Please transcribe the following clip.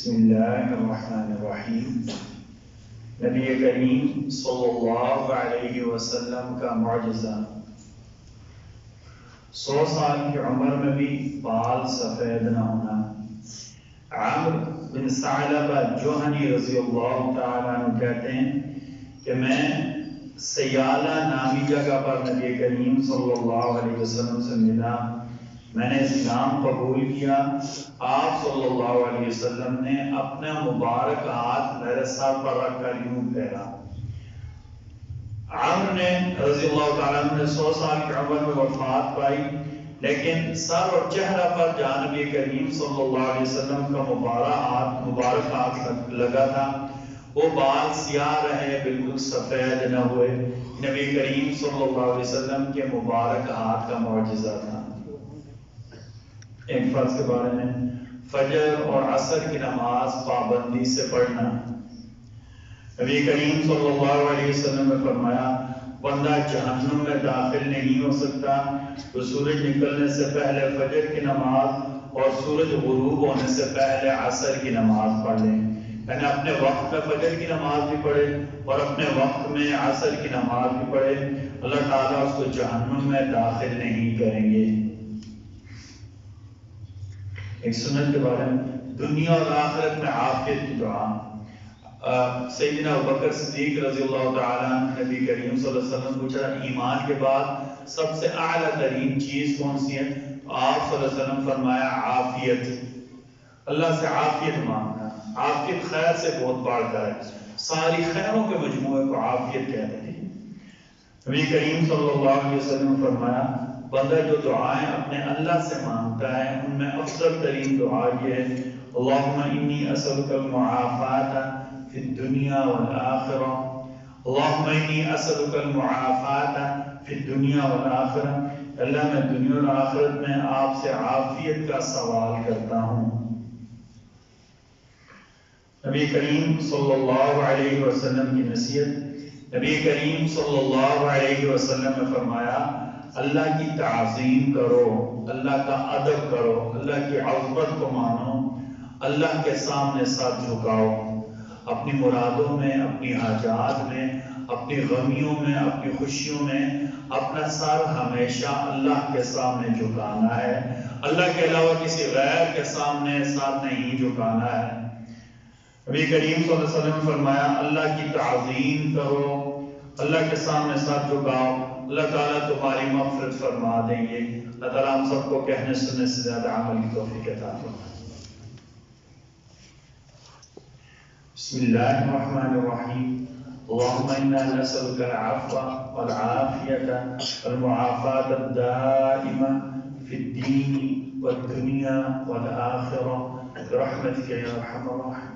بسم اللہ الرحمن الرحیم۔ نبی کریم صلی اللہ علیہ وسلم کا معجزہ، 100 سال کی عمر میں بھی بال سفید نہ ہونا۔ عمرو بن ثعلبہ جوہنی رضی اللہ تعالیٰ عنہ کہتے ہیں کہ میں سیالہ نامی جگہ پر نبی کریم صلی اللہ علیہ وسلم سے ملا، میں نے اسلام قبول کیا۔ آپ صلی اللہ علیہ وسلم نے اپنا مبارک ہاتھ میرے سر پر رکھ کر یوں پھیرا۔ عمرو نے رضی اللہ تعالیٰ عنہ نے 100 سال کی عمر میں وفات پائی، لیکن سر اور چہرہ پر جہاں نبی کریم صلی اللہ علیہ وسلم کا مبارک ہاتھ لگا تھا، وہ بال سیاہ رہے، بالکل سفید نہ ہوئے۔ نبی کریم صلی اللہ علیہ وسلم کے مبارک ہاتھ کا معجزہ تھا۔ ایک فرض کے بارے میں، فجر اور عصر کی نماز پابندی سے پڑھنا۔ نبی کریم صلی اللہ علیہ وسلم نے فرمایا، بندہ جہنم میں داخل نہیں ہو سکتا تو سورج نکلنے سے پہلے فجر کی نماز اور سورج غروب ہونے سے پہلے عصر کی نماز پڑھ لیں، یعنی اپنے وقت میں فجر کی نماز بھی پڑھے اور اپنے وقت میں عصر کی نماز بھی پڑھے، اللہ تعالیٰ اس کو جہنم میں داخل نہیں کریں گے۔ ایک سنت کے بارے میں، دنیا اور آخرت میں عافیت کی دعا۔ سیدنا ابوبکر صدیق رضی اللہ تعالیٰ عنہ نبی کریم صلی اللہ علیہ وسلم پوچھا، ایمان کے بعد سب سے اعلیٰ ترین چیز کون سی ہے؟ آپ صلی اللہ علیہ وسلم فرمایا عافیت، اللہ سے عافیت مانگنا۔ عافیت خیر سے بہت بڑھ کر ہے، ساری خیروں کے مجموعے کو عافیت کہتے ہیں۔ نبی کریم صلی اللہ علیہ وسلم فرمایا، بندہ جو دعائیں اپنے اللہ سے مانگتا ہے ان میں افضل ترین دعا یہ ہے، اللہم انی اسألک المعافاة فی الدنیا والآخرہ، اللہم انی اسألک المعافاة فی الدنیا والآخرہ، اللہ میں دنیا اور آخرت میں آپ سے عافیت کا سوال کرتا ہوں۔ نبی کریم صلی اللہ علیہ وسلم کی نصیحت، نبی کریم صلی اللہ علیہ وسلم نے فرمایا، اللہ کی تعظیم کرو، اللہ کا ادب کرو، اللہ کی عظمت کو مانو، اللہ کے سامنے سر جھکاؤ، اپنی مرادوں میں، اپنی حاجات میں، اپنی غمیوں میں، اپنی خوشیوں میں اپنا سر ہمیشہ اللہ کے سامنے جھکانا ہے، اللہ کے علاوہ کسی غیر کے سامنے سر نہیں جھکانا ہے۔ نبی کریم صلی اللہ علیہ وسلم نے فرمایا، اللہ کی تعظیم کرو، اللہ کے سامنے سر جھکاؤ، اللہ تعالیٰ تمہاری مغفرت فرما دیں گے۔ اللہ تعالیٰ ہم سب کو کہنے سننے سے زیادہ عمل کی توفیق عطا فرمائے۔ بسم اللہ الرحمن الرحیم۔ اللہم انا نسألک العفو والعافیة والمعافاة الدائمة فی الدین والدنیا والآخرہ برحمتک یا ارحم الراحمین۔